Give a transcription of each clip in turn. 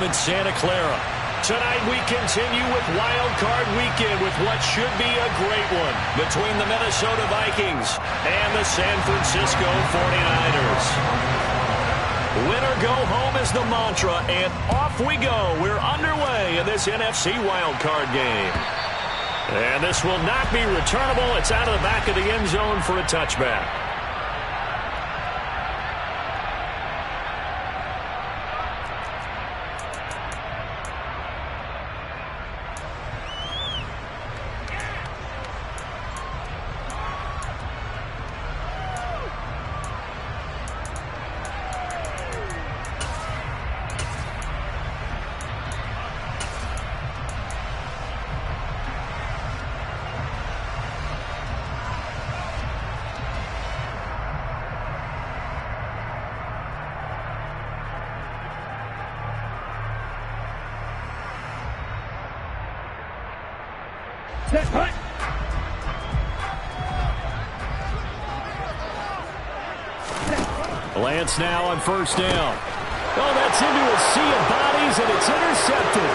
in Santa Clara. Tonight we continue with Wild Card Weekend with what should be a great one between the Minnesota Vikings and the San Francisco 49ers. Win or go home is the mantra, and off we go. We're underway in this NFC Wild Card game. And this will not be returnable. It's out of the back of the end zone for a touchback. Lance now on first down. Oh, that's into a sea of bodies, and it's intercepted.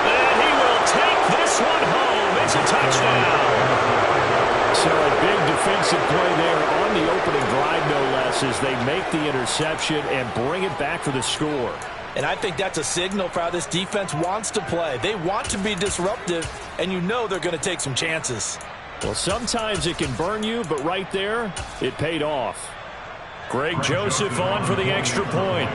And he will take this one home. It's a touchdown. So a big defensive play there on the opening drive, no less, as they make the interception and bring it back for the score. And I think that's a signal for how this defense wants to play. They want to be disruptive, and you know they're going to take some chances. Well, sometimes it can burn you, but right there, it paid off. Greg Joseph on for the extra point.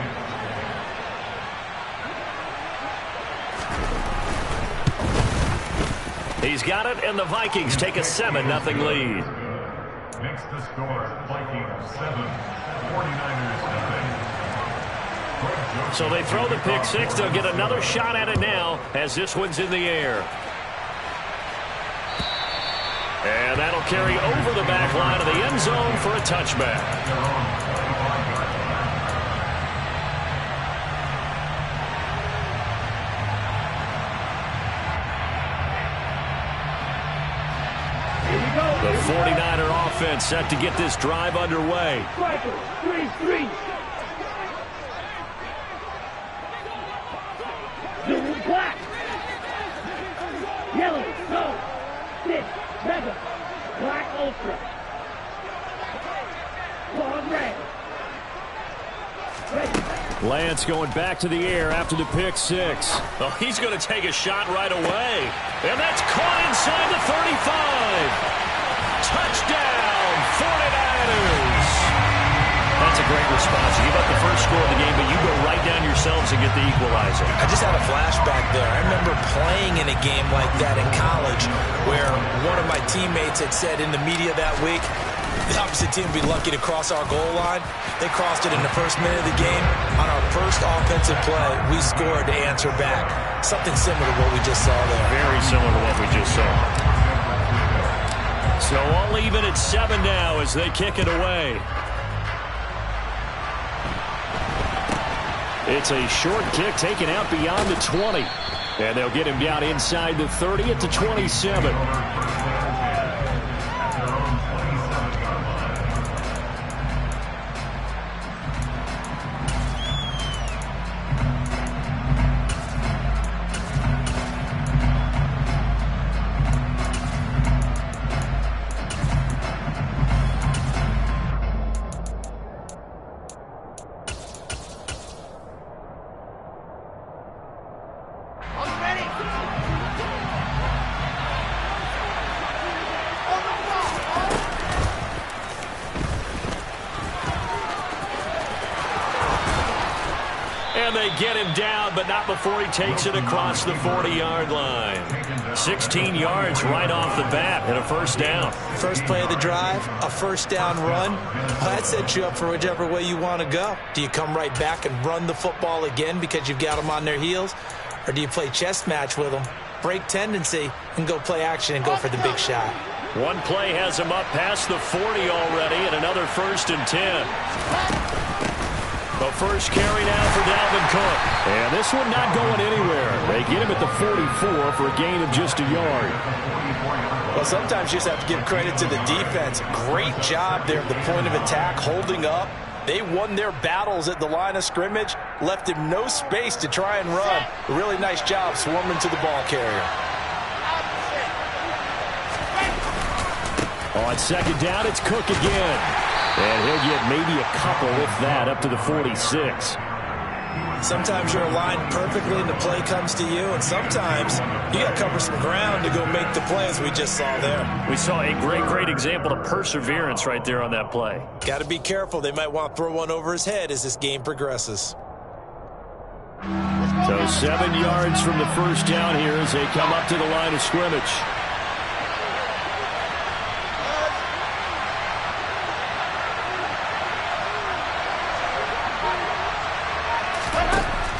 He's got it, and the Vikings take a 7-0 lead. Next to score, Vikings 7, 49ers 7. So they throw the pick six. They'll get another shot at it now as this one's in the air. And that'll carry over the back line of the end zone for a touchback. The 49er offense set to get this drive underway. 3-3. Blue, black. Yellow, no. This, mega. Black, ultra. Long red. Lance going back to the air after the pick six. Oh, he's going to take a shot right away. And that's caught inside the 35. Touchdown, 49ers. That's a great response. You give up the first score of the game, but you go right down yourselves and get the equalizer. I just had a flashback there. I remember playing in a game like that in college where one of my teammates had said in the media that week, the opposite team would be lucky to cross our goal line. They crossed it in the first minute of the game. On our first offensive play, we scored to answer back. Something similar to what we just saw there. Very similar to what we just saw. So all even at 7 now as they kick it away. It's a short kick taken out beyond the 20. And they'll get him down inside the 30 at the 27. And they get him down, but not before he takes it across the 40-yard line. 16 yards right off the bat and a first down. First play of the drive, a first down run. Well, that sets you up for whichever way you want to go. Do you come right back and run the football again because you've got them on their heels? Or do you play chess match with them, break tendency, and go play action and go for the big shot? One play has him up past the 40 already, and another 1st and 10. The first carry now for Dalvin Cook. And this one not going anywhere. They get him at the 44 for a gain of just a yard. Well, sometimes you just have to give credit to the defense. Great job there at the point of attack, holding up. They won their battles at the line of scrimmage. left him no space to try and run. A really nice job swarming to the ball carrier. On second down, it's Cook again. And he'll get maybe a couple, if that, up to the 46. Sometimes you're aligned perfectly and the play comes to you, and sometimes you got to cover some ground to go make the play, as we just saw there. We saw a great example of perseverance right there on that play. Got to be careful. They might want to throw one over his head as this game progresses. So 7 yards from the first down here as they come up to the line of scrimmage.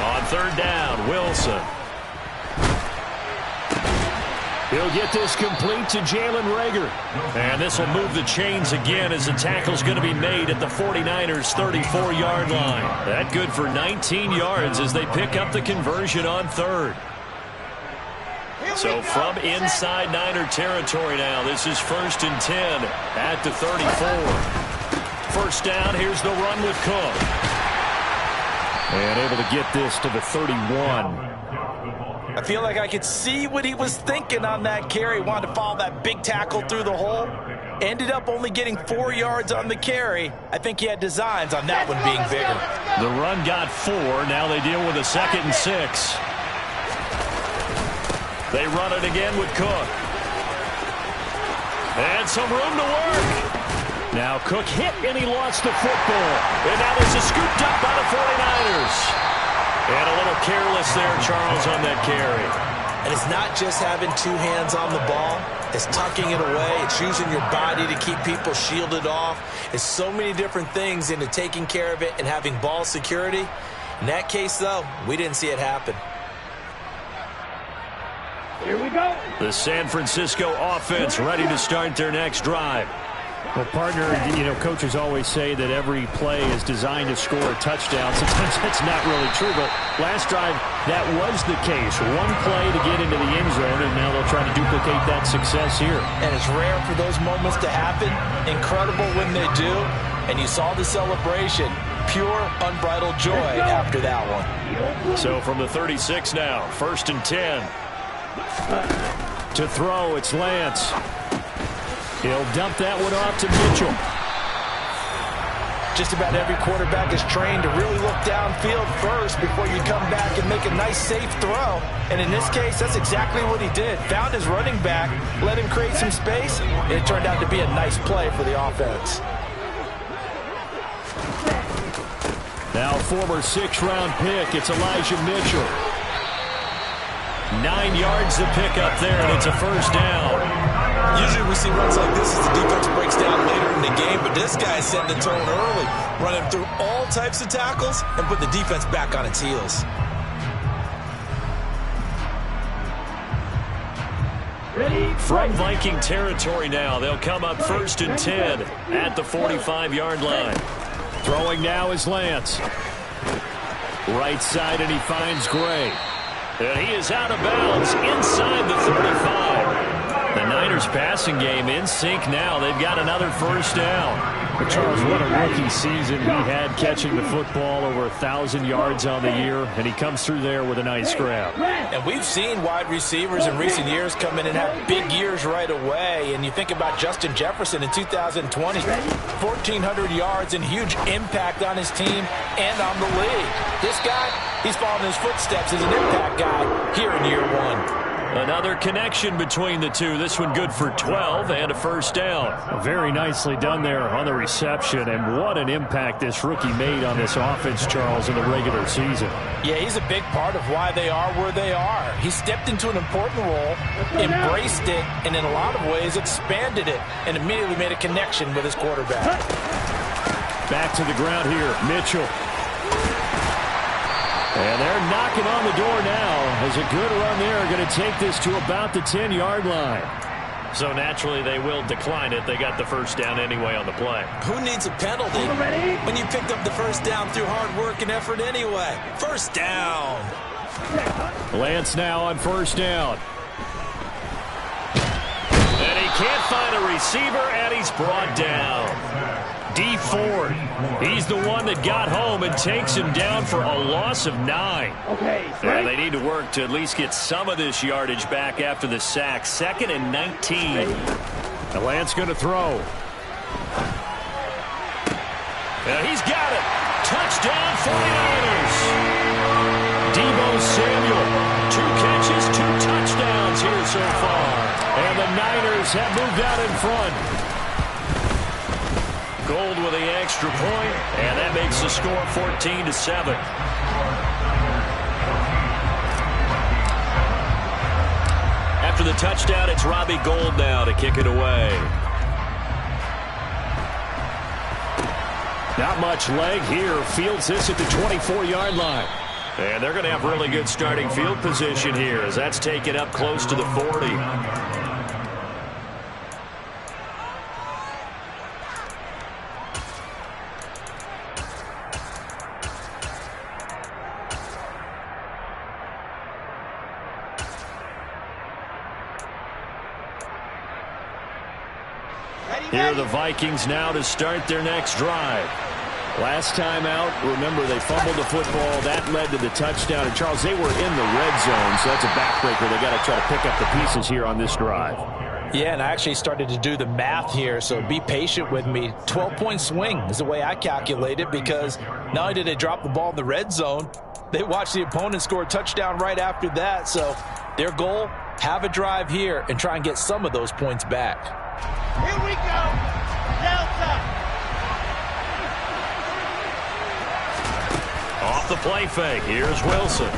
On third down, Wilson. He'll get this complete to Jalen Reagor. And this will move the chains again as the tackle's going to be made at the 49ers' 34-yard line. That good for 19 yards as they pick up the conversion on third. So from inside Niner territory now, this is 1st and 10 at the 34. First down, here's the run with Cook. And able to get this to the 31. I feel like I could see what he was thinking on that carry. Wanted to follow that big tackle through the hole. Ended up only getting 4 yards on the carry. I think he had designs on that one being bigger. The run got 4. Now they deal with a 2nd and 6. They run it again with Cook. And some room to work. Now Cook hit and he lost the football. And now this is scooped up by the 49ers. And a little careless there, Charles, on that carry. And it's not just having 2 hands on the ball. It's tucking it away. It's using your body to keep people shielded off. It's so many different things into taking care of it and having ball security. In that case, though, we didn't see it happen. Here we go. The San Francisco offense ready to start their next drive. Well, partner, you know, coaches always say that every play is designed to score a touchdown. Sometimes that's not really true, but last drive, that was the case. One play to get into the end zone, and now they'll try to duplicate that success here. And it's rare for those moments to happen. Incredible when they do. And you saw the celebration. Pure, unbridled joy after that one. So from the 36 now, 1st and 10. To throw, it's Lance. He'll dump that one off to Mitchell. Just about every quarterback is trained to really look downfield first before you come back and make a nice, safe throw. And in this case, that's exactly what he did. Found his running back, let him create some space, and it turned out to be a nice play for the offense. Now former 6th-round pick, it's Elijah Mitchell. 9 yards to pick up there, and it's a first down. Usually we see runs like this as the defense breaks down later in the game, but this guy is setting the tone early, running through all types of tackles and put the defense back on its heels. Ready? From Viking territory now, they'll come up 1st and 10 at the 45-yard line. Throwing now is Lance. Right side, and he finds Gray. And he is out of bounds inside the 35. The Niners passing game in sync now. They've got another first down. But Charles, what a rookie season he had catching the football, over 1,000 yards on the year, and he comes through there with a nice grab. And we've seen wide receivers in recent years come in and have big years right away. And you think about Justin Jefferson in 2020, 1,400 yards and huge impact on his team and on the league. This guy, he's following his footsteps as an impact guy here in year 1. Another connection between the two. This one good for 12 and a first down. Very nicely done there on the reception, and what an impact this rookie made on this offense, Charles, in the regular season. Yeah, he's a big part of why they are where they are. He stepped into an important role, embraced it, and in a lot of ways expanded it, and immediately made a connection with his quarterback. Back to the ground here, Mitchell. And they're knocking on the door now. As a good run there, going to take this to about the 10-yard line. So naturally they will decline it. They got the first down anyway on the play. Who needs a penalty when you picked up the first down through hard work and effort anyway? First down. Lance now on first down. And he can't find a receiver, and he's brought down. D Ford. He's the one that got home and takes him down for a loss of 9. Okay. And they need to work to at least get some of this yardage back after the sack. 2nd and 19. And Lance going to throw. He's got it. Touchdown 49ers. Deebo Samuel. 2 catches, 2 touchdowns here so far. And the Niners have moved out in front. Gold with the extra point, and that makes the score 14-7. After the touchdown, it's Robbie Gould now to kick it away. Not much leg here. Fields this at the 24-yard line. And they're going to have really good starting field position here as that's taken up close to the 40. Here are the Vikings now to start their next drive. Last time out, remember, they fumbled the football. That led to the touchdown. And, Charles, they were in the red zone, so that's a backbreaker. They got to try to pick up the pieces here on this drive. Yeah, and I actually started to do the math here, so be patient with me. 12-point swing is the way I calculate it, because not only did they drop the ball in the red zone, they watched the opponent score a touchdown right after that. So their goal, have a drive here and try and get some of those points back. Here we go. Delta. Off the play fake, here's Wilson.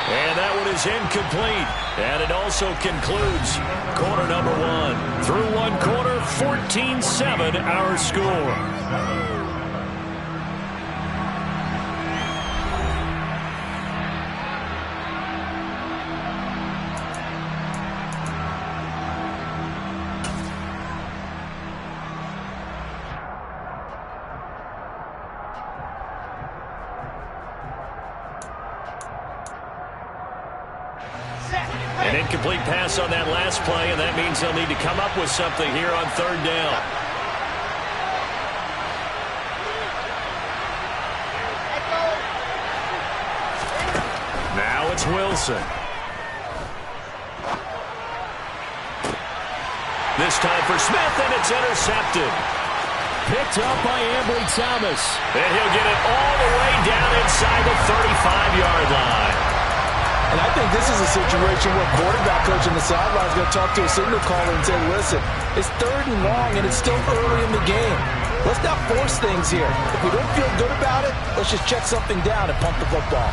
And that one is incomplete. And it also concludes quarter number 1. Through one quarter, 14-7 our score. An incomplete pass on that last play, and that means they'll need to come up with something here on 3rd down. Now it's Wilson. This time for Smith, and it's intercepted. Picked up by Ambry Thomas. And he'll get it all the way down inside the 35-yard line. And I think this is a situation where quarterback coach on the sideline is going to talk to a signal caller and say, listen, it's 3rd and long, and it's still early in the game. Let's not force things here. If we don't feel good about it, let's just check something down and pump the football.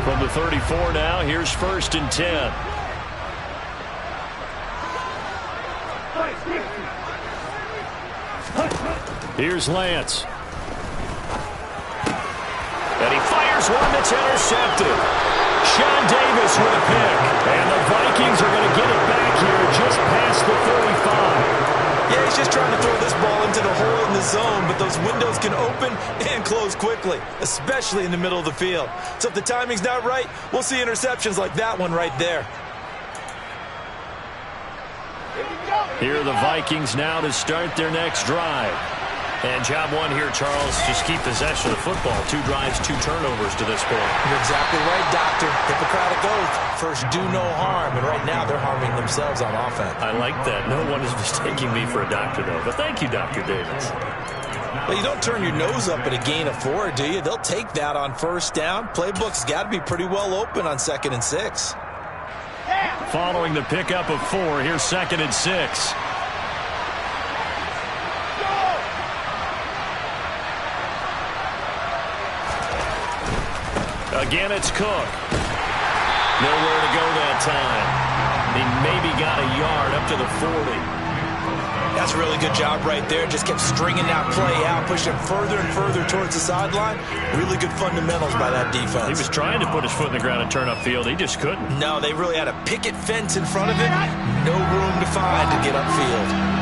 From the 34 now, here's 1st and 10. Here's Lance. And he fires one that's intercepted. Sean Davis with a pick. And the Vikings are going to get it back here just past the 45. Yeah, he's just trying to throw this ball into the hole in the zone, but those windows can open and close quickly, especially in the middle of the field. So if the timing's not right, we'll see interceptions like that one right there. Here are the Vikings now to start their next drive. And job 1 here, Charles, just keep possession of the football. 2 drives, 2 turnovers to this point. You're exactly right, Doctor. Hippocratic oath. First, do no harm. And right now, they're harming themselves on offense. I like that. No one is mistaking me for a doctor, though. But thank you, Dr. Davis. Well, you don't turn your nose up at a gain of 4, do you? They'll take that on 1st down. Playbook's got to be pretty well open on 2nd and 6. Following the pickup of 4, here's 2nd and 6. Again, it's Cook. Nowhere to go that time. He maybe got a yard up to the 40. That's a really good job right there. Just kept stringing that play out, pushing it further and further towards the sideline. Really good fundamentals by that defense. He was trying to put his foot in the ground and turn upfield. He just couldn't. No, they really had a picket fence in front of him. No room to find to get upfield.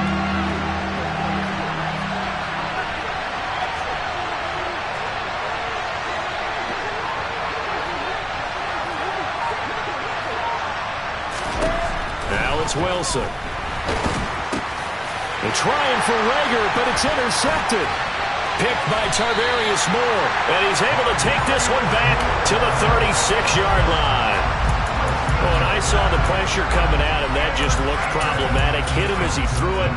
Now it's Wilson. They're trying for Rager, but it's intercepted. Picked by Tarvarius Moore, and he's able to take this one back to the 36-yard line. Oh, and I saw the pressure coming at him. That just looked problematic. Hit him as he threw it,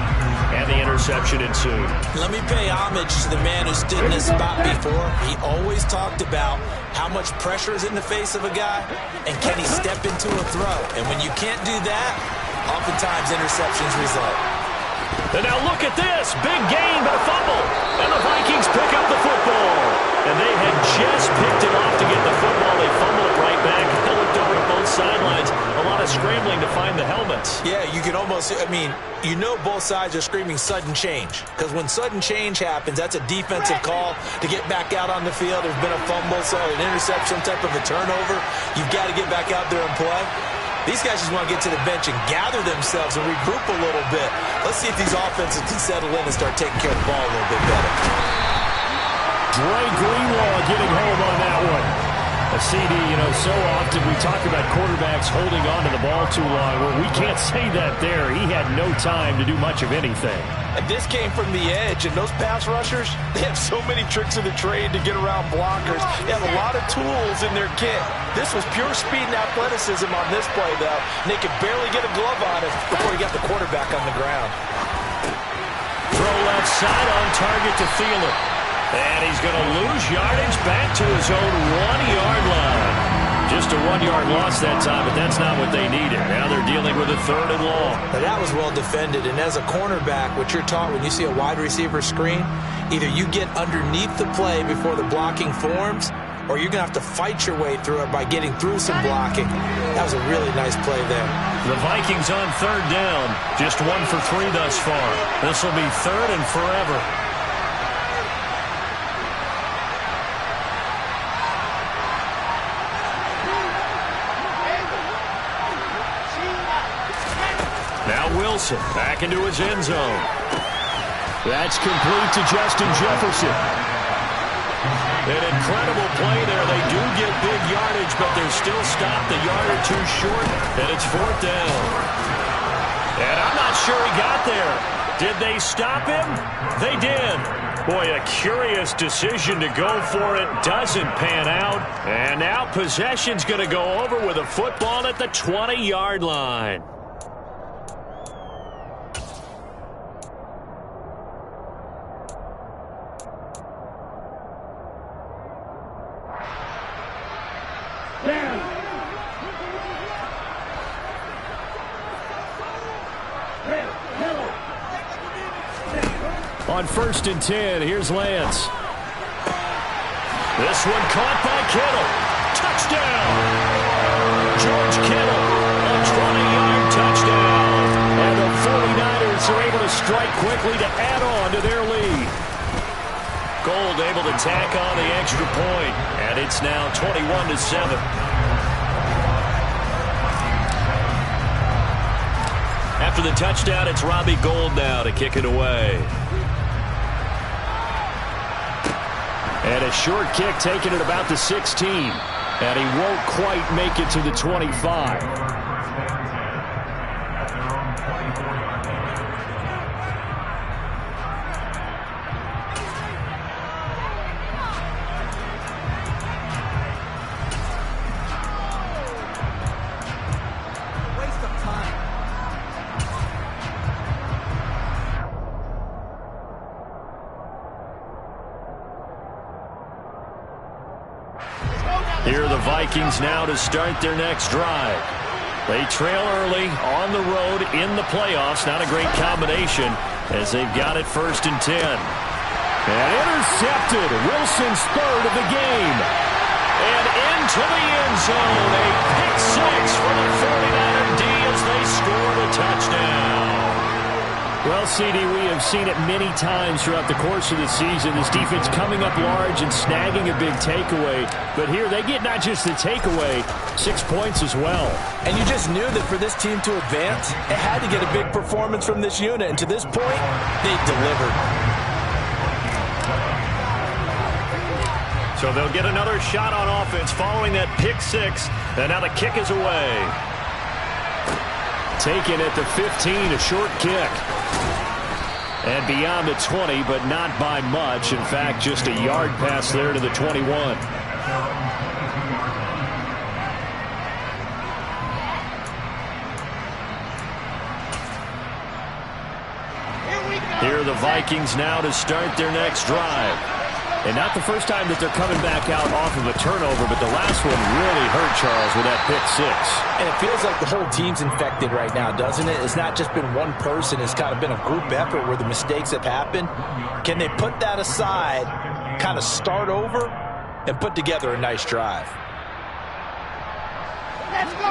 and the interception ensued. Let me pay homage to the man who stood in this spot before. He always talked about how much pressure is in the face of a guy, and can he step into a throw. And when you can't do that, oftentimes interceptions result. And now look at this. Big gain, but a fumble. And the Vikings pick up the football. And they had just picked it off to get the football. They fumbled it right back. They looked over to both sidelines. A lot of scrambling to find the helmets. Yeah, you can almost, you know both sides are screaming sudden change. Because when sudden change happens, that's a defensive call to get back out on the field. There's been a fumble, so an interception, some type of a turnover. You've got to get back out there and play. These guys just want to get to the bench and gather themselves and regroup a little bit. Let's see if these offenses can settle in and start taking care of the ball a little bit better. Dre Greenlaw getting home on that one. A CD, so often we talk about quarterbacks holding on to the ball too long. Well, we can't say that there. He had no time to do much of anything. And this came from the edge, and those pass rushers, they have so many tricks of the trade to get around blockers. They have a lot of tools in their kit. This was pure speed and athleticism on this play, though. And they could barely get a glove on it before he got the quarterback on the ground. Throw left side on target to Thielen. And he's going to lose yardage back to his own 1-yard line. Just a 1-yard loss that time, but that's not what they needed. Now they're dealing with a 3rd and long. Now that was well defended, and as a cornerback, what you're taught when you see a wide receiver screen, either you get underneath the play before the blocking forms, or you're going to have to fight your way through it by getting through some blocking. That was a really nice play there. The Vikings on 3rd down, just 1 for 3 thus far. This will be 3rd and forever. Wilson back into his end zone. That's complete to Justin Jefferson. An incredible play there. They do get big yardage, but they're still stopped a yard or two short, and it's 4th down. And I'm not sure he got there. Did they stop him? They did. Boy, a curious decision to go for it. Doesn't pan out. And now possession's going to go over with a football at the 20-yard line. On 1st and 10, here's Lance. This one caught by Kittle. Touchdown! George Kittle, a 20-yard touchdown. And the 49ers are able to strike quickly to add on to their lead. Gold able to tack on the extra point, and it's now 21-7. After the touchdown, it's Robbie Gould now to kick it away. And a short kick taken at about the 16. And he won't quite make it to the 25. Here are the Vikings now to start their next drive. They trail early on the road in the playoffs. Not a great combination as they've got it 1st and 10. And intercepted. Wilson's 3rd of the game. And into the end zone. A pick 6 for the 49er D as they score the touchdown. Well, CD, we have seen it many times throughout the course of the season. This defense coming up large and snagging a big takeaway. But here they get not just the takeaway, 6 points as well. And you just knew that for this team to advance, it had to get a big performance from this unit. And to this point, they've delivered. So they'll get another shot on offense following that pick 6. And now the kick is away. Taken at the 15, a short kick. And beyond the 20, but not by much. In fact, just a yard pass there to the 21. Here are the Vikings now to start their next drive. And not the first time that they're coming back out off of a turnover, but the last one really hurt, Charles, with that pick six. And it feels like the whole team's infected right now, doesn't it? It's not just been one person. It's kind of been a group effort where the mistakes have happened. Can they put that aside, kind of start over, and put together a nice drive?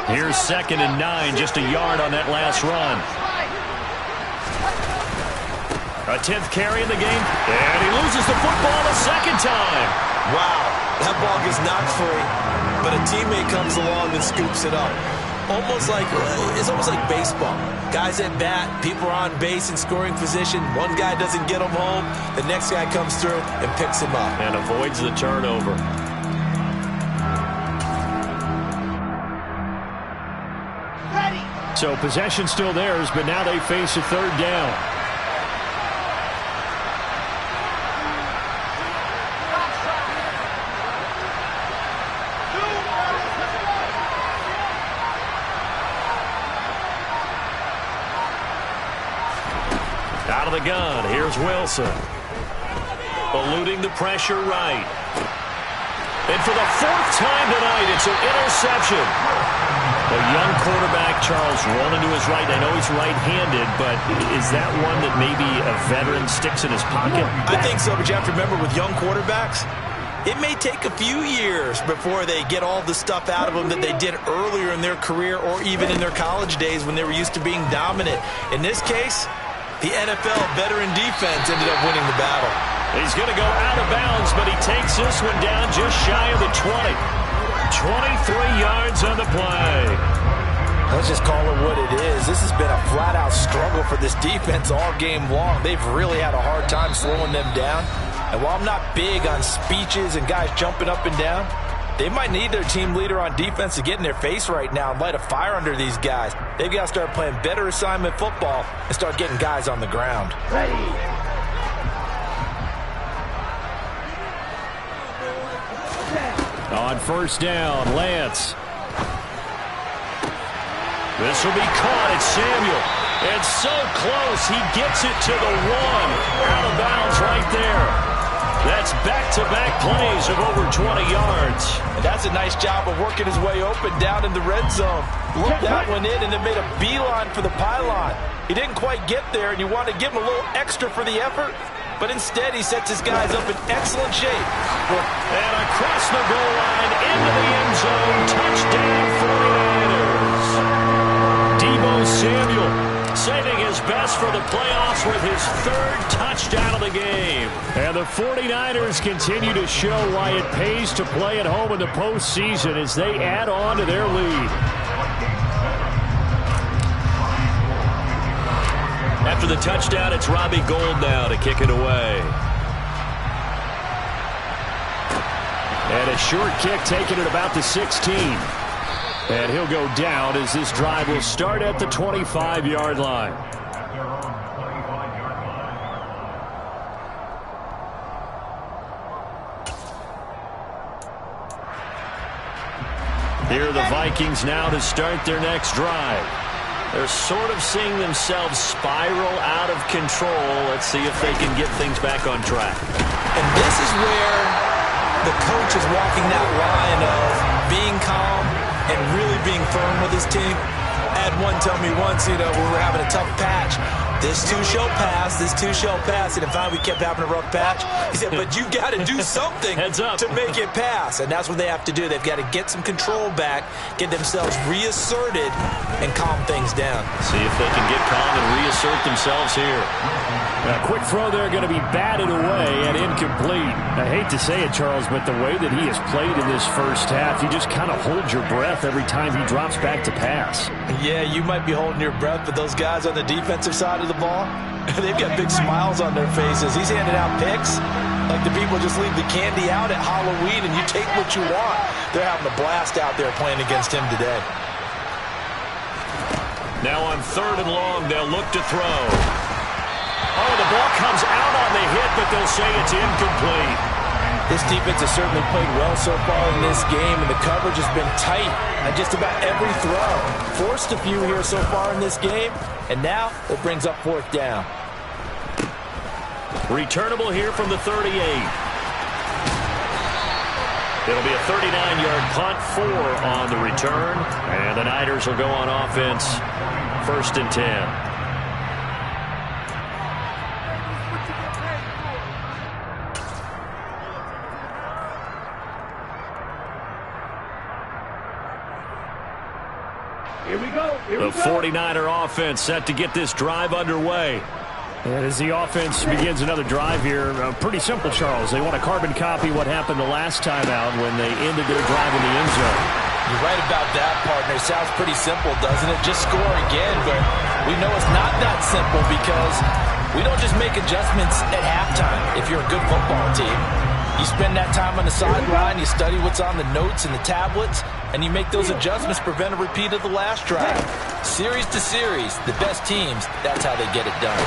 Here's 2nd and 9, just a yard on that last run. A 10th carry in the game, and he loses the football a second time. Wow, that ball gets knocked free, but a teammate comes along and scoops it up. It's almost like baseball. Guys at bat, people are on base in scoring position. One guy doesn't get him home, the next guy comes through and picks him up. And avoids the turnover. So possession still theirs, but now they face a 3rd down. Out of the gun, here's Wilson. Eluding the pressure right. And for the 4th time tonight, it's an interception. A young quarterback, Charles, rolling to his right. I know he's right-handed, but is that one that maybe a veteran sticks in his pocket? I think so, but you have to remember with young quarterbacks, it may take a few years before they get all the stuff out of them that they did earlier in their career or even in their college days when they were used to being dominant. In this case, the NFL veteran defense ended up winning the battle. He's going to go out of bounds, but he takes this one down just shy of the 20. 23 yards on the play. Let's just call it what it is. This has been a flat-out struggle for this defense all game long. They've really had a hard time slowing them down. And while I'm not big on speeches and guys jumping up and down, they might need their team leader on defense to get in their face right now and light a fire under these guys. They've got to start playing better assignment football and start getting guys on the ground. On 1st down, Lance. This will be caught. It's Samuel. It's so close. He gets it to the 1. Out of bounds right there. That's back-to-back plays of over 20 yards. And that's a nice job of working his way open down in the red zone. Looked that one in and then made a beeline for the pylon. He didn't quite get there, and you want to give him a little extra for the effort, but instead he sets his guys up in excellent shape. And across the goal line, into the end zone, touchdown 49ers. Deebo Samuel saving his best for the playoffs with his 3rd touchdown of the game. And the 49ers continue to show why it pays to play at home in the postseason as they add on to their lead. After the touchdown, it's Robbie Gould now to kick it away. And a short kick taken at about the 16. And he'll go down as this drive will start at the 25-yard line. Here are the Vikings now to start their next drive. They're sort of seeing themselves spiral out of control. Let's see if they can get things back on track. And this is where the coach is walking that line of being calm and really being firm with his team. I had one tell me once, we were having a tough patch. This too shall pass, this too shall pass. And finally we kept having a rough patch. He said, but you got to do something Heads up. to make it pass. And that's what they have to do. They've got to get some control back, get themselves reasserted, and calm things down. See if they can get calm and reassert themselves here. A quick throw there going to be batted away and incomplete. I hate to say it, Charles, but the way that he has played in this first half, you just kind of hold your breath every time he drops back to pass. Yeah, you might be holding your breath, but those guys on the defensive side of the ball, they've got big smiles on their faces. He's handing out picks like the people just leave the candy out at Halloween and you take what you want. They're having a blast out there playing against him today. Now on 3rd and long, they'll look to throw. Oh, the ball comes out on the hit, but they'll say it's incomplete. This defense has certainly played well so far in this game, and the coverage has been tight on just about every throw. Forced a few here so far in this game, and now it brings up 4th down. Returnable here from the 38. It'll be a 39-yard punt, 4 on the return, and the Niners will go on offense, 1st and 10. Here we go. The 49er offense set to get this drive underway. And as the offense begins another drive here, pretty simple, Charles. They want to carbon copy what happened the last time out when they ended their drive in the end zone. You're right about that, partner. Sounds pretty simple, doesn't it? Just score again, but we know it's not that simple because we don't just make adjustments at halftime if you're a good football team. You spend that time on the sideline, you study what's on the notes and the tablets, and you make those adjustments, prevent a repeat of the last drive. Series to series, the best teams, that's how they get it done.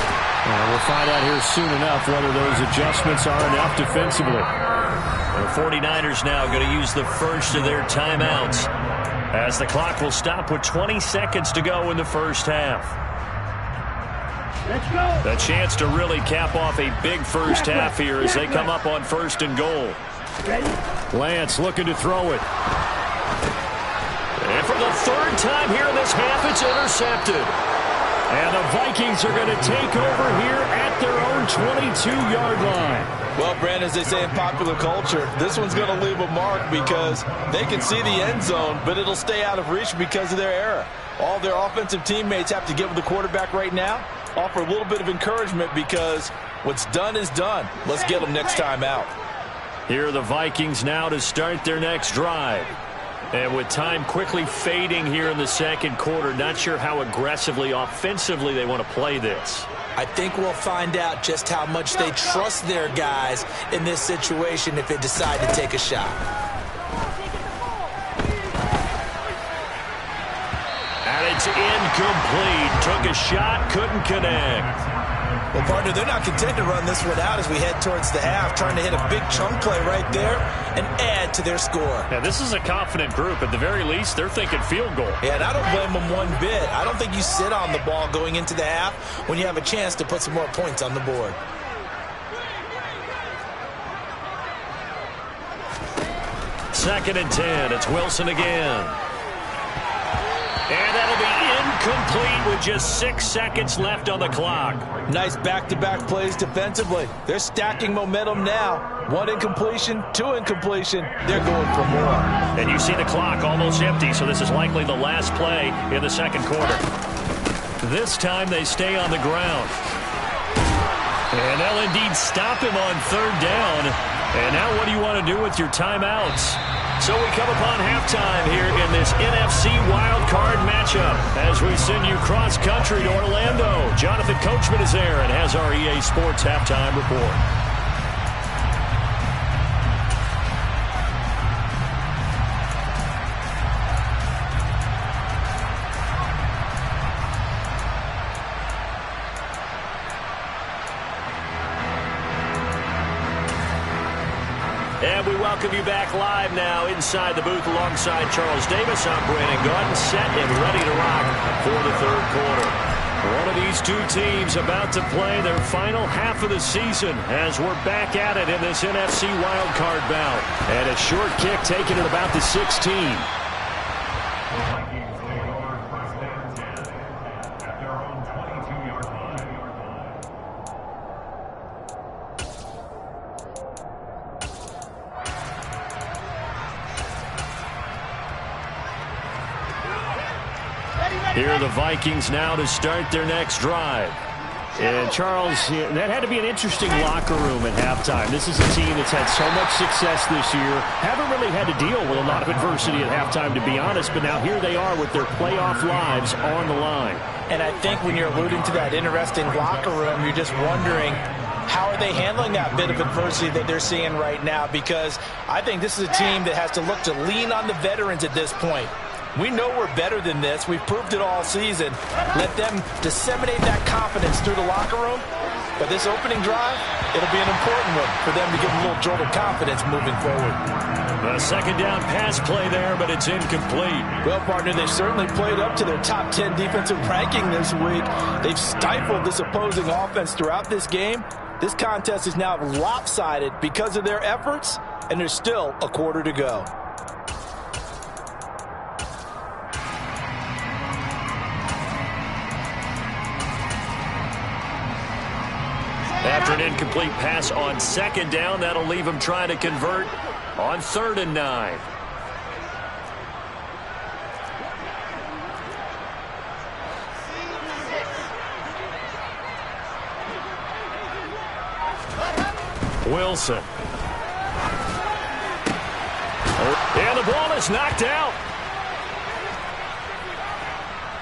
We'll find out here soon enough whether those adjustments are enough defensively. The 49ers now going to use the first of their timeouts as the clock will stop with 20 seconds to go in the first half. Let's go. A chance to really cap off a big first half here as they come up on 1st and goal. Ready? Lance looking to throw it. And for the 3rd time here in this half, it's intercepted. And the Vikings are going to take over here at their own 22-yard line. Well, Brandon, as they say in popular culture, this one's going to leave a mark because they can see the end zone, but it'll stay out of reach because of their error. All their offensive teammates have to get with the quarterback right now, offer a little bit of encouragement because what's done is done. Let's get them next time out. Here are the Vikings now to start their next drive. And with time quickly fading here in the second quarter, not sure how aggressively, offensively they want to play this. I think we'll find out just how much they trust their guys in this situation if they decide to take a shot. And it's incomplete. Took a shot, couldn't connect. Well, partner, they're not content to run this one out as we head towards the half, trying to hit a big chunk play right there and add to their score. Yeah, this is a confident group. At the very least, they're thinking field goal. Yeah, and I don't blame them one bit. I don't think you sit on the ball going into the half when you have a chance to put some more points on the board. Second and 10. It's Wilson again. And that'll be incomplete with just 6 seconds left on the clock. Nice back-to-back plays defensively. They're stacking momentum now. 1 incompletion, 2 incompletion. They're going for more. And you see the clock almost empty, so this is likely the last play in the second quarter. This time they stay on the ground. And they'll indeed stop him on 3rd down. And now what do you want to do with your timeouts? So we come upon halftime here in this NFC wildcard matchup as we send you cross-country to Orlando. Jonathan Coachman is there and has our EA Sports halftime report. And we welcome you back live now inside the booth alongside Charles Davis. I'm Brandon Gaudin, set and ready to rock for the third quarter. One of these two teams about to play their final half of the season as we're back at it in this NFC wildcard bout. And a short kick taken at about the 16. Here are the Vikings now to start their next drive. And, Charles, that had to be an interesting locker room at halftime. This is a team that's had so much success this year. Haven't really had to deal with a lot of adversity at halftime, to be honest. But now here they are with their playoff lives on the line. And I think when you're alluding to that interesting locker room, you're just wondering, how are they handling that bit of adversity that they're seeing right now? Because I think this is a team that has to look to lean on the veterans at this point. We know we're better than this. We've proved it all season. Let them disseminate that confidence through the locker room But this opening drive, it'll be an important one for them to give them a little jolt of confidence moving forward. A second down pass play there, but it's incomplete. Well, partner, they've certainly played up to their top 10 defensive ranking this week. They've stifled this opposing offense throughout this game. This contest is now lopsided because of their efforts, and there's still a quarter to go. After an incomplete pass on second down, that'll leave him trying to convert on 3rd and 9. Wilson. And the ball is knocked out.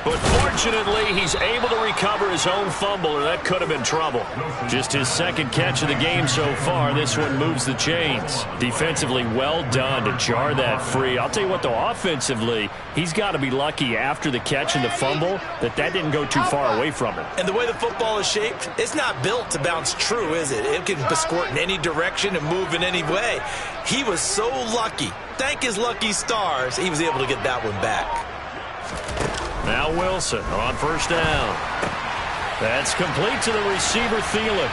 But fortunately, he's able to recover his own fumble, or that could have been trouble. Just his second catch of the game so far. This one moves the chains. Defensively, well done to jar that free. I'll tell you what, though, offensively, he's got to be lucky after the catch and the fumble that didn't go too far away from him. And the way the football is shaped, it's not built to bounce true, is it? It can squirt in any direction and move in any way. He was so lucky. Thank his lucky stars, he was able to get that one back. Now Wilson on 1st down. That's complete to the receiver, Thielen.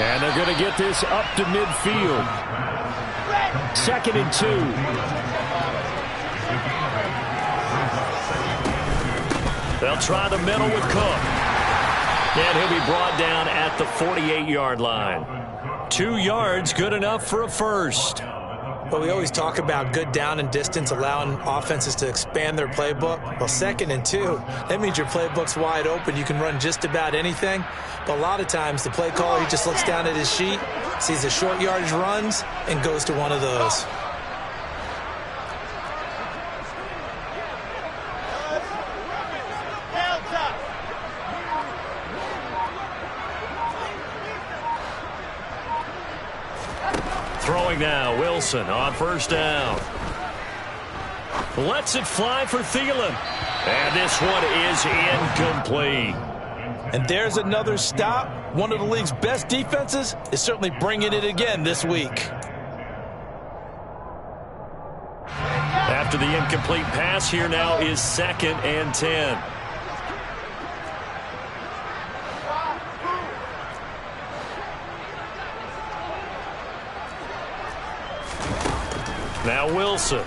And they're going to get this up to midfield. 2nd and 2. They'll try the middle with Cook. And he'll be brought down at the 48-yard line. 2 yards, good enough for a first. Well, we always talk about good down and distance, allowing offenses to expand their playbook. Well, 2nd and 2, that means your playbook's wide open. You can run just about anything. But a lot of times, the play caller, he just looks down at his sheet, sees the short yardage runs, and goes to one of those. Throwing now, Wilson on 1st down. Lets it fly for Thielen. And this one is incomplete. And there's another stop. One of the league's best defenses is certainly bringing it again this week. After the incomplete pass, here now is 2nd and 10. Now Wilson.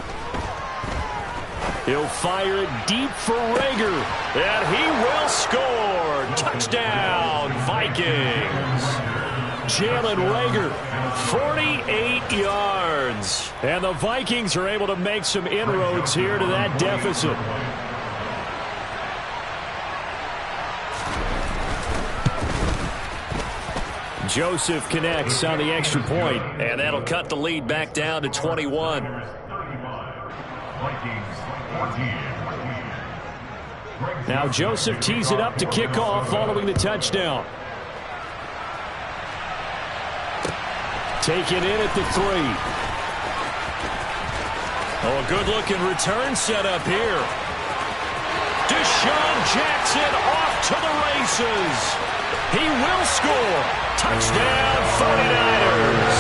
He'll fire it deep for Rager. And he will score. Touchdown, Vikings. Jalen Rager, 48 yards. And the Vikings are able to make some inroads here to that deficit. Joseph connects on the extra point, and that'll cut the lead back down to 21. Now Joseph tees it up to kick off following the touchdown. Taken in at the 3. Oh, a good-looking return set up here. Deshaun Jackson off to the races. He will score. Touchdown, 49ers.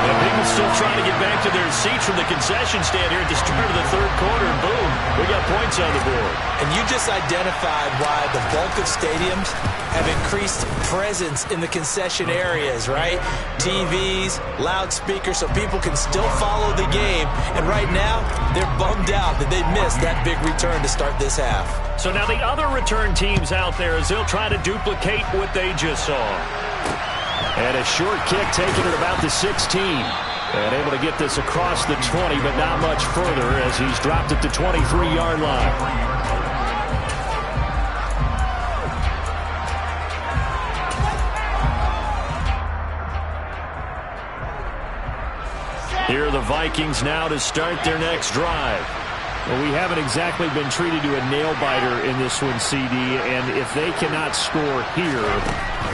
And people still trying to get back to their seats from the concession stand here at the start of the 3rd quarter. And boom, we got points on the board. And you just identified why the bulk of stadiums have increased presence in the concession areas, right? TVs, loudspeakers, so people can still follow the game. And right now, they're bummed out that they missed that big return to start this half. So now the other return teams out there as they'll try to duplicate what they just saw. And a short kick taken at about the 16. And able to get this across the 20, but not much further as he's dropped at the 23-yard line. Here are the Vikings now to start their next drive. Well, we haven't exactly been treated to a nail-biter in this one, CD, and if they cannot score here,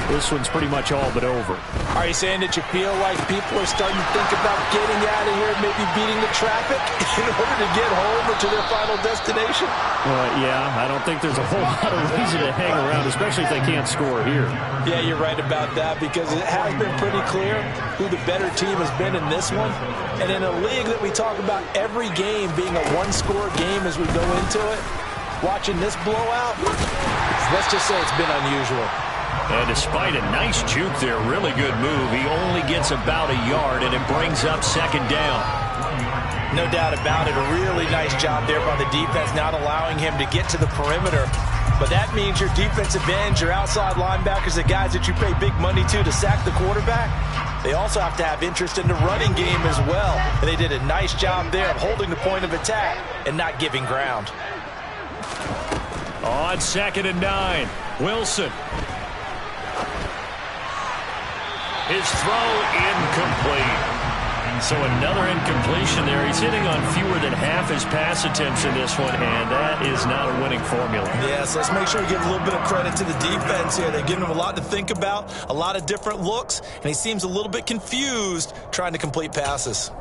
this one's pretty much all but over. Are you saying that you feel like people are starting to think about getting out of here, maybe beating the traffic in order to get home or to their final destination? Well, yeah, I don't think there's a whole lot of reason to hang around, especially if they can't score here. Yeah, you're right about that, because it has been pretty clear who the better team has been in this one. And in a league that we talk about every game being a one-score game as we go into it, watching this blowout, let's just say it's been unusual. And despite a nice juke there, really good move, he only gets about a yard, and it brings up second down. No doubt about it. A really nice job there by the defense, not allowing him to get to the perimeter. But that means your defensive ends, your outside linebackers, the guys that you pay big money to sack the quarterback, they also have to have interest in the running game as well. And they did a nice job there of holding the point of attack and not giving ground. On 2nd and 9, Wilson. His throw incomplete. So another incompletion there. He's hitting on fewer than half his pass attempts in this one, and that is not a winning formula. Yes, let's make sure we give a little bit of credit to the defense here. They're giving him a lot to think about, a lot of different looks, and he seems a little bit confused trying to complete passes.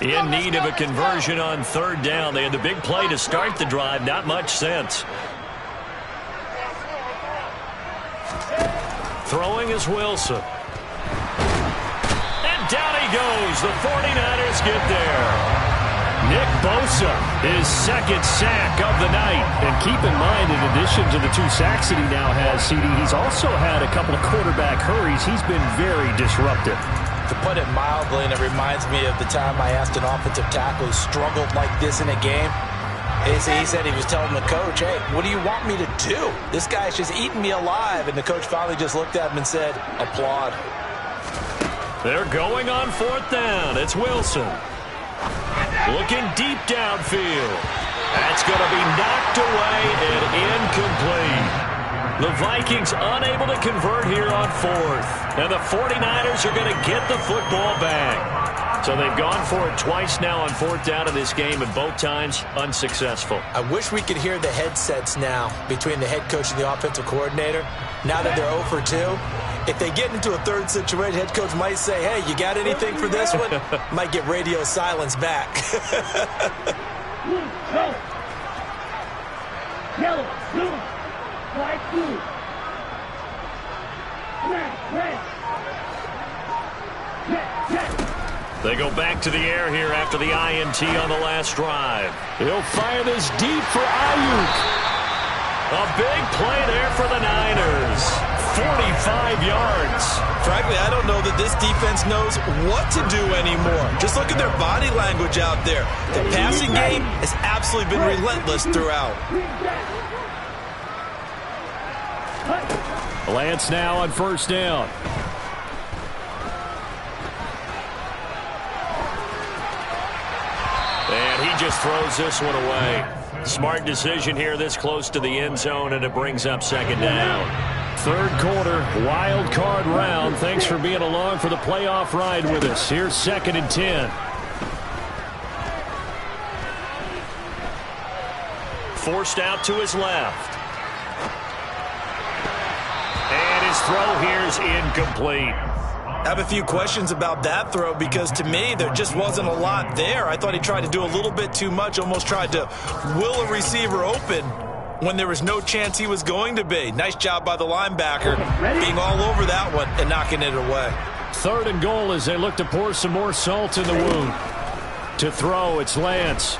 In need of a conversion on 3rd down. They had the big play to start the drive. Not much sense. Throwing is Wilson. And down he goes. The 49ers get there. Nick Bosa, his 2nd sack of the night. And keep in mind, in addition to the 2 sacks that he now has, CD, he's also had a couple of quarterback hurries. He's been very disruptive. To put it mildly, and it reminds me of the time I asked an offensive tackle who struggled like this in a game. He said he was telling the coach, hey, what do you want me to do? This guy's just eating me alive. And the coach finally just looked at him and said, applaud. They're going on 4th down. It's Wilson. Looking deep downfield. That's going to be knocked away and incomplete. The Vikings unable to convert here on 4th. And the 49ers are going to get the football back. So they've gone for it twice now on 4th down in this game, and both times unsuccessful. I wish we could hear the headsets now between the head coach and the offensive coordinator. Now that they're 0 for 2, if they get into a 3rd situation, head coach might say, hey, you got anything for this one? Might get radio silence back. Yellow, blue, white, blue. Red. They go back to the air here after the INT on the last drive. He'll fire this deep for Ayuk. A big play there for the Niners. 45 yards. Frankly, I don't know that this defense knows what to do anymore. Just look at their body language out there. The passing game has absolutely been relentless throughout. Lance now on 1st down. And he just throws this one away. Smart decision here this close to the end zone, and it brings up 2nd down. 3rd quarter, wild card round. Thanks for being along for the playoff ride with us. Here's 2nd and 10. Forced out to his left. And his throw here's incomplete. I have a few questions about that throw because, to me, there just wasn't a lot there. I thought he tried to do a little bit too much, almost tried to will a receiver open when there was no chance he was going to be. Nice job by the linebacker being all over that one and knocking it away. 3rd and goal as they look to pour some more salt in the wound. To throw, it's Lance.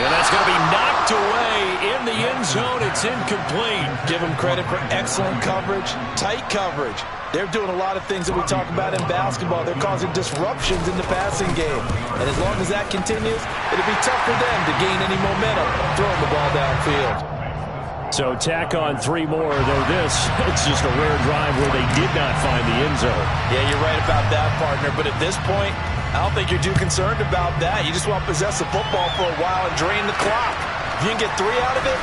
And that's going to be knocked away in the end zone. It's incomplete. Give them credit for excellent coverage, tight coverage. They're doing a lot of things that we talk about in basketball. They're causing disruptions in the passing game. And as long as that continues, it'll be tough for them to gain any momentum throwing the ball downfield. So tack on 3 more, though this, it's just a rare drive where they did not find the end zone. Yeah, you're right about that, partner. But at this point, I don't think you're too concerned about that. You just want to possess the football for a while and drain the clock. If you can get 3 out of it,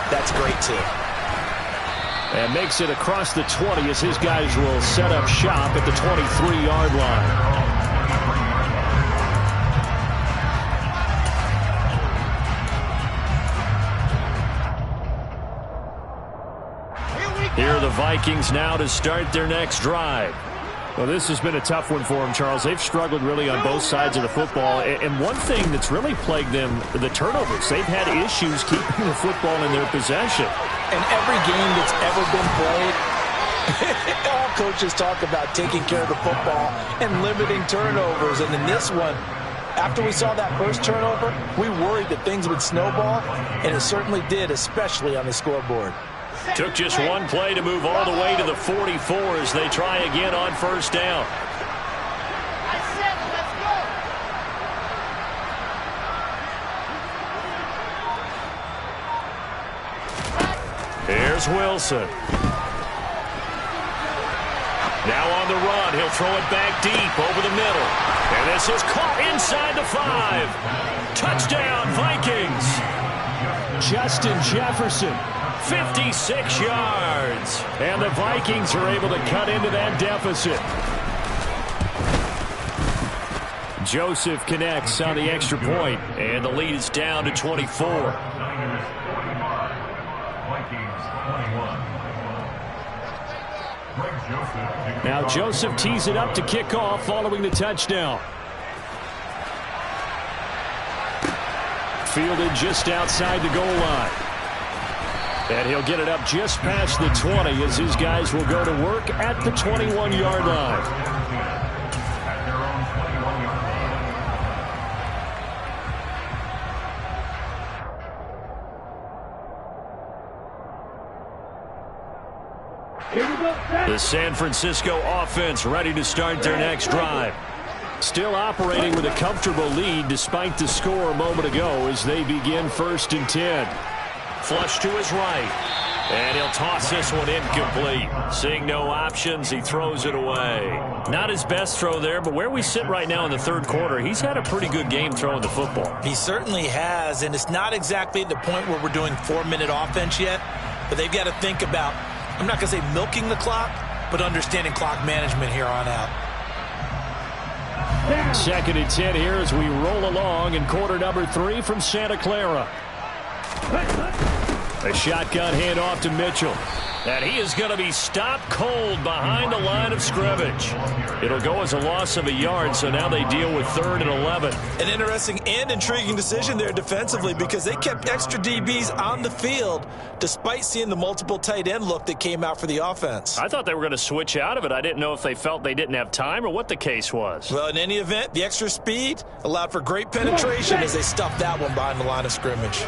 that's great too. And makes it across the 20 as his guys will set up shop at the 23-yard line. Here are the Vikings now to start their next drive. Well, this has been a tough one for them, Charles. They've struggled really on both sides of the football. And one thing that's really plagued them, the turnovers. They've had issues keeping the football in their possession. In every game that's ever been played, all coaches talk about taking care of the football and limiting turnovers. And in this one, after we saw that first turnover, we worried that things would snowball, and it certainly did, especially on the scoreboard. Took just one play to move all the way to the 44 as they try again on first down. Here's Wilson. Now on the run. He'll throw it back deep over the middle. And this is caught inside the 5. Touchdown, Vikings. Justin Jefferson. 56 yards. And the Vikings are able to cut into that deficit. Joseph connects on the extra point. And the lead is down to 24. Now Joseph tees it up to kick off following the touchdown. Fielded just outside the goal line. And he'll get it up just past the 20 as his guys will go to work at the 21-yard line. The San Francisco offense ready to start their next drive. Still operating with a comfortable lead despite the score a moment ago as they begin 1st and 10. Flush to his right. And he'll toss this one incomplete. Seeing no options, he throws it away. Not his best throw there, but where we sit right now in the third quarter, he's had a pretty good game throwing the football. He certainly has, and it's not exactly at the point where we're doing 4-minute offense yet, but they've got to think about, I'm not going to say milking the clock, but understanding clock management here on out. 2nd and 10 here as we roll along in quarter number 3 from Santa Clara. A shotgun handoff to Mitchell. And he is going to be stopped cold behind the line of scrimmage. It'll go as a loss of a yard, so now they deal with 3rd and 11. An interesting and intriguing decision there defensively because they kept extra DBs on the field despite seeing the multiple tight end look that came out for the offense. I thought they were going to switch out of it. I didn't know if they felt they didn't have time or what the case was. Well, in any event, the extra speed allowed for great penetration as they stuffed that one behind the line of scrimmage.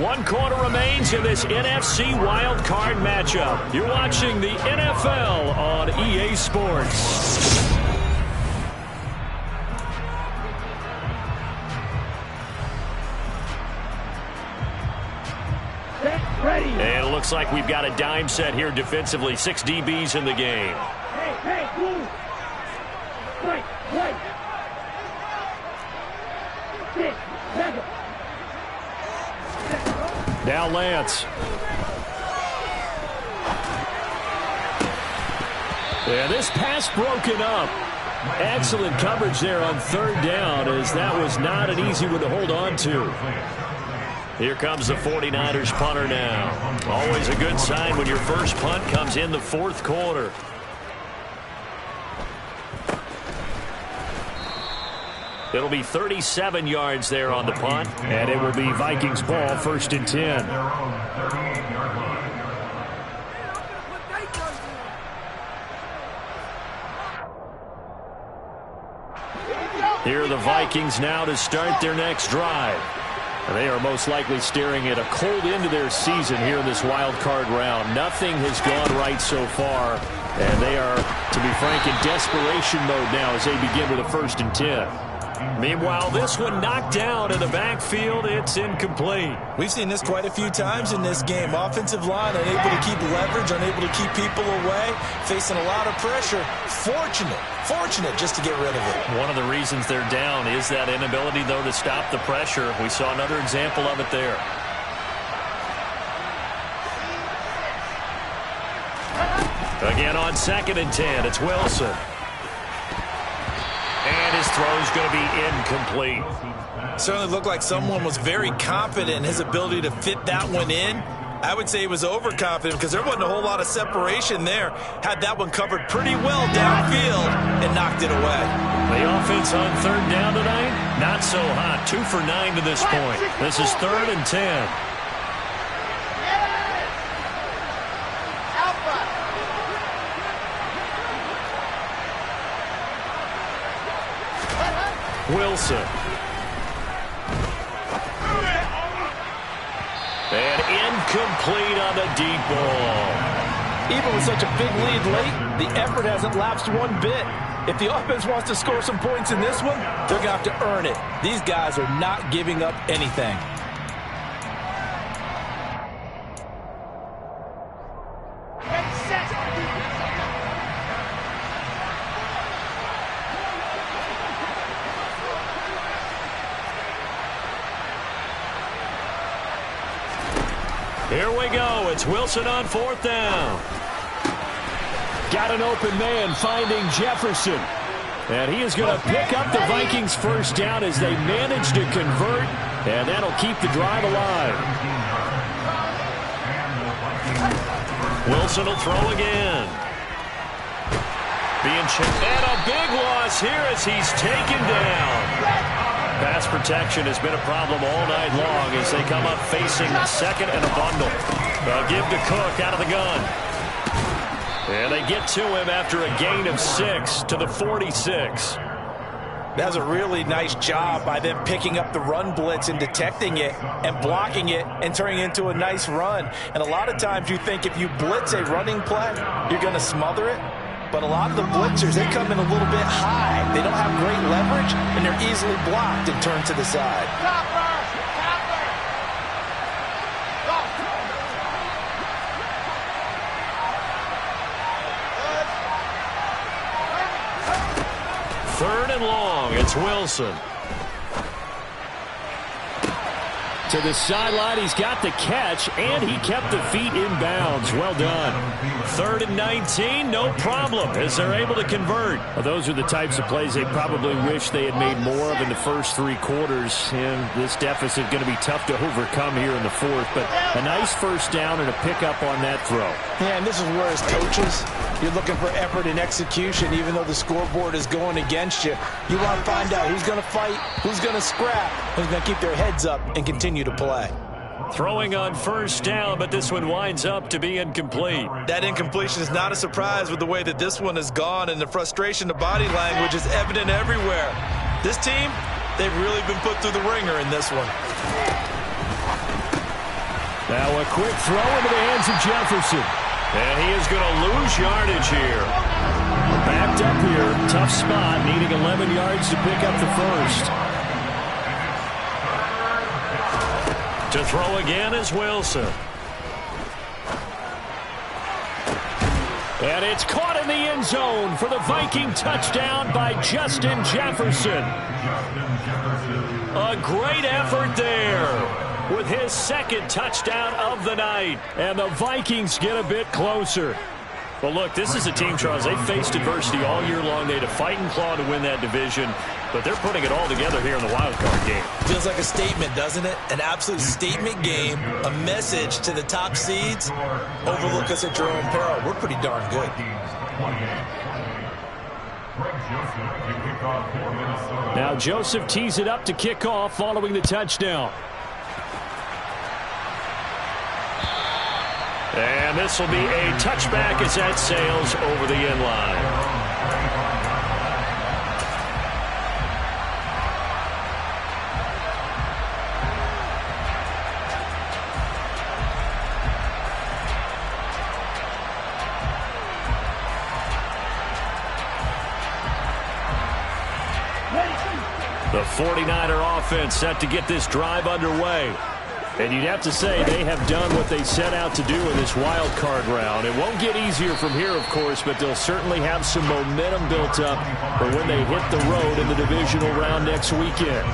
One quarter remains in this NFC wild card matchup. You're watching the NFL on EA Sports. And it looks like we've got a dime set here defensively. 6 DBs in the game. Hey, move. Right. Now Lance. Yeah, this pass broken up. Excellent coverage there on 3rd down as that was not an easy one to hold on to. Here comes the 49ers punter now. Always a good sign when your first punt comes in the 4th quarter. It'll be 37 yards there on the punt. And it will be Vikings ball, 1st and 10. Here are the Vikings now to start their next drive. They are most likely staring at a cold end to their season here in this wild card round. Nothing has gone right so far. And they are, to be frank, in desperation mode now as they begin with a 1st and 10. Meanwhile, this one knocked down in the backfield. It's incomplete. We've seen this quite a few times in this game. Offensive line unable to keep leverage, unable to keep people away, facing a lot of pressure. Fortunate just to get rid of it. One of the reasons they're down is that inability, though, to stop the pressure. We saw another example of it there. Again on 2nd and 10, it's Wilson. And his throw's going to be incomplete. Certainly looked like someone was very confident in his ability to fit that one in. I would say he was overconfident because there wasn't a whole lot of separation there. Had that one covered pretty well downfield and knocked it away. The offense on 3rd down tonight, not so hot. 2 for 9 to this point. This is 3rd and 10. Wilson. And incomplete on the deep ball. Even with such a big lead late, the effort hasn't lapsed one bit. If the offense wants to score some points in this one, they're going to have to earn it. These guys are not giving up anything. Here we go. It's Wilson on 4th down. Got an open man finding Jefferson. And he is going to pick up the Vikings' 1st down as they manage to convert. And that'll keep the drive alive. Wilson will throw again. And a big loss here as he's taken down. Pass protection has been a problem all night long as they come up facing 2nd and a bundle. They'll give to Cook out of the gun. And they get to him after a gain of 6 to the 46. That's a really nice job by them picking up the run blitz and detecting it and blocking it and turning it into a nice run. And a lot of times you think if you blitz a running play, you're going to smother it. But a lot of the blitzers, they come in a little bit high. They don't have great leverage, and they're easily blocked and turned to the side. Third and long, it's Wilson. To the sideline, he's got the catch, and he kept the feet in bounds. Well done. 3rd and 19, no problem, as they're able to convert. Well, those are the types of plays they probably wish they had made more of in the first 3 quarters. And this deficit going to be tough to overcome here in the 4th. But a nice 1st down and a pickup on that throw. Yeah, and this is where as coaches, you're looking for effort and execution, even though the scoreboard is going against you. You want to find out who's going to fight, who's going to scrap, who's going to keep their heads up and continue to play. Throwing on 1st down, but this one winds up to be incomplete. That incompletion is not a surprise with the way that this one has gone, and the frustration, the body language is evident everywhere. This team, they've really been put through the ringer in this one. Now a quick throw into the hands of Jefferson. And he is going to lose yardage here. Backed up here, tough spot, needing 11 yards to pick up the 1st. To throw again is Wilson. And it's caught in the end zone for the Viking touchdown by Justin Jefferson. A great effort there with his 2nd touchdown of the night. And the Vikings get a bit closer. Well, look, this is a team, Charles. They faced adversity all year long. They had to fight and claw to win that division, but they're putting it all together here in the wild card game. Feels like a statement, doesn't it? An absolute statement game, a message to the top seeds. Overlook us at your own peril. We're pretty darn good. Now Joseph tees it up to kick off following the touchdown. And this will be a touchback as that sails over the end line. The 49er offense set to get this drive underway. And you'd have to say they have done what they set out to do in this wild card round. It won't get easier from here, of course, but they'll certainly have some momentum built up for when they hit the road in the divisional round next weekend.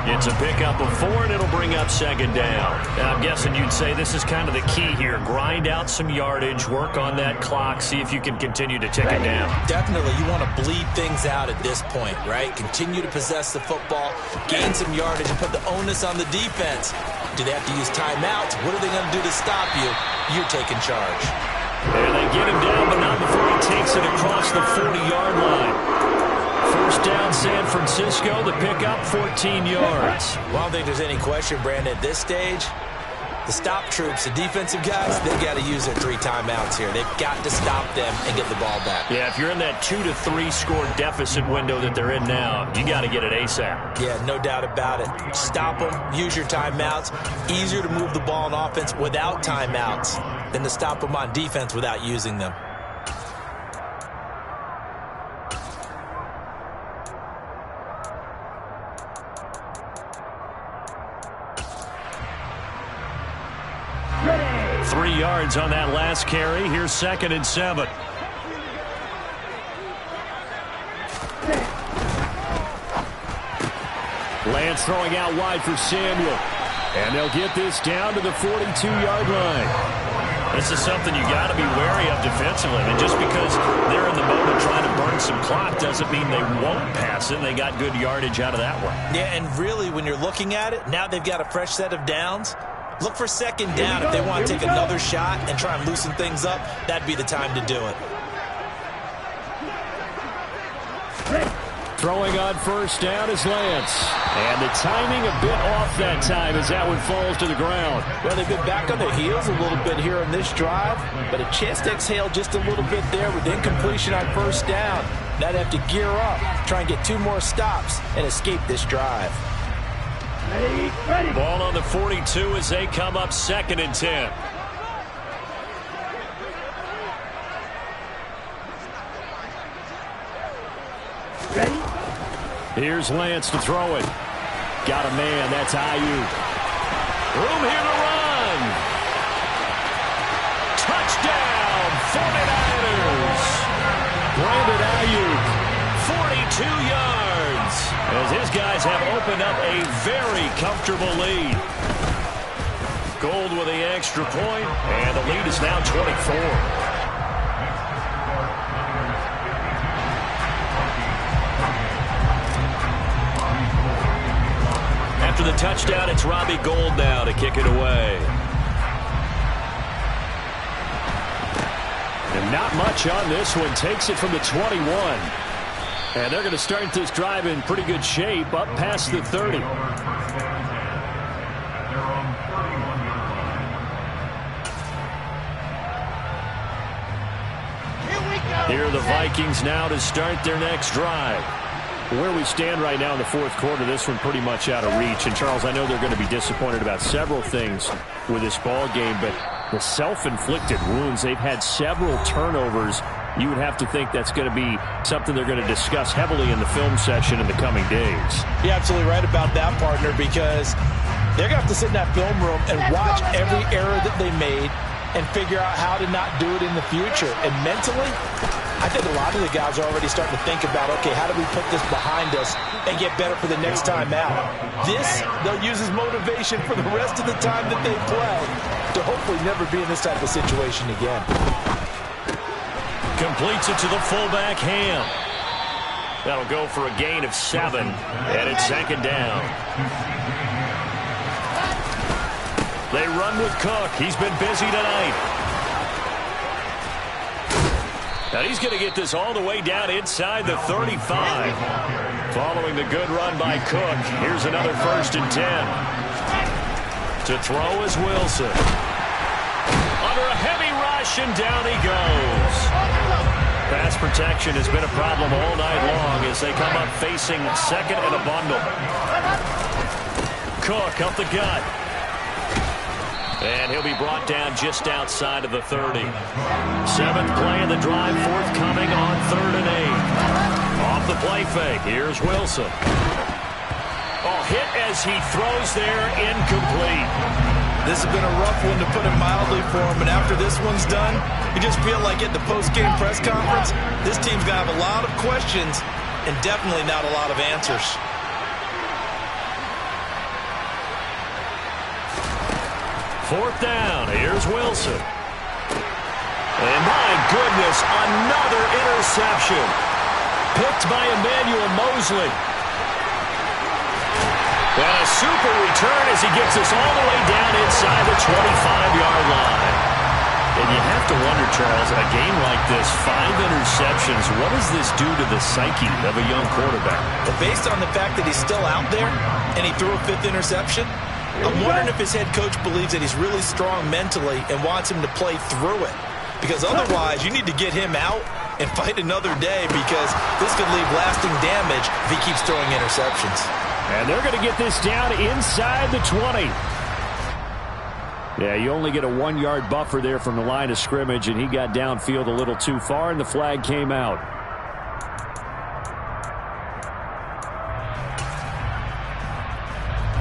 It's a pickup of 4, and it'll bring up second down. And I'm guessing you'd say this is kind of the key here. Grind out some yardage, work on that clock, see if you can continue to tick it down. Definitely. You want to bleed things out at this point, right? Continue to possess the football, gain some yardage, and put the onus on the defense. Do they have to use timeouts? What are they going to do to stop you? You're taking charge. And they get him down, but not before he takes it across the 40-yard line. First down, San Francisco. The pickup, 14 yards. Well, I don't think there's any question, Brandon, at this stage. The stop troops, the defensive guys, they've got to use their 3 timeouts here. They've got to stop them and get the ball back. Yeah, if you're in that 2 to 3 score deficit window that they're in now, you got to get it ASAP. Yeah, no doubt about it. Stop them, use your timeouts. Easier to move the ball on offense without timeouts than to stop them on defense without using them. Ready. 3 yards on that last carry. Here's 2nd and 7. Lance throwing out wide for Samuel. And they'll get this down to the 42-yard line. This is something you got to be wary of defensively. And just because they're in the mode of trying to burn some clock doesn't mean they won't pass it. They got good yardage out of that one. Yeah, and really, when you're looking at it, now they've got a fresh set of downs. Look for 2nd down. If they want to take another shot and try and loosen things up, that'd be the time to do it. Throwing on first down is Lance. And the timing a bit off that time as that one falls to the ground. Well, they've been back on their heels a little bit here on this drive, but a chance to exhale just a little bit there with incompletion on first down. Now they have to gear up, try and get 2 more stops, and escape this drive. Ready. Ready. Ball on the 42 as they come up 2nd and 10. Ready. Here's Lance to throw it. Got a man. That's Ayuk. Room here to run. Touchdown, 49ers. Brandon Ayuk. 42 yards. As his guys have opened up a very comfortable lead. Gold with the extra point, and the lead is now 24. After the touchdown, it's Robbie Gould now to kick it away. And not much on this one. Takes it from the 21. And they're going to start this drive in pretty good shape, up past the 30. Here are the Vikings now to start their next drive. Where we stand right now in the 4th quarter, this one pretty much out of reach. And, Charles, I know they're going to be disappointed about several things with this ball game, but the self-inflicted wounds, they've had several turnovers. You would have to think that's going to be something they're going to discuss heavily in the film session in the coming days. You're absolutely right about that, partner, because they're going to have to sit in that film room and watch every error that they made and figure out how to not do it in the future. And mentally, I think a lot of the guys are already starting to think about, okay, how do we put this behind us and get better for the next time out? This, they'll use as motivation for the rest of the time that they play to hopefully never be in this type of situation again. Completes it to the fullback, Ham. That'll go for a gain of 7, and it's 2nd down. They run with Cook. He's been busy tonight. Now he's going to get this all the way down inside the 35. Following the good run by Cook, here's another 1st and 10. To throw is Wilson. Under a heavy rush, and down he goes. Pass protection has been a problem all night long as they come up facing 2nd and a bundle. Cook up the gut. And he'll be brought down just outside of the 30. 7th play of the drive, forthcoming on 3rd and 8. Off the play fake, here's Wilson. Oh, hit as he throws there, incomplete. This has been a rough one, to put it mildly, for him. And after this one's done, you just feel like at the post-game press conference, this team's going to have a lot of questions and definitely not a lot of answers. Fourth down. Here's Wilson. And my goodness, another interception. Picked by Emmanuel Mosley. And a super return as he gets us all the way down inside the 25-yard line. And you have to wonder, Charles, a game like this, 5 interceptions, what does this do to the psyche of a young quarterback? But based on the fact that he's still out there and he threw a 5th interception, I'm wondering if his head coach believes that he's really strong mentally and wants him to play through it. Because otherwise, you need to get him out and fight another day, because this could leave lasting damage if he keeps throwing interceptions. And they're going to get this down inside the 20. Yeah, you only get a 1-yard buffer there from the line of scrimmage, and he got downfield a little too far, and the flag came out.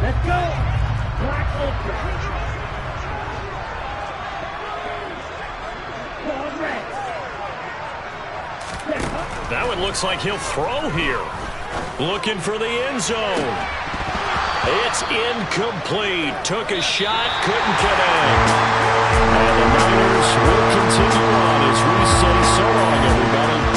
Let's go. Black Ultra. Ball red. That one looks like he'll throw here. Looking for the end zone. It's incomplete. Took a shot, couldn't connect. And the Niners will continue on as we say so long, everybody.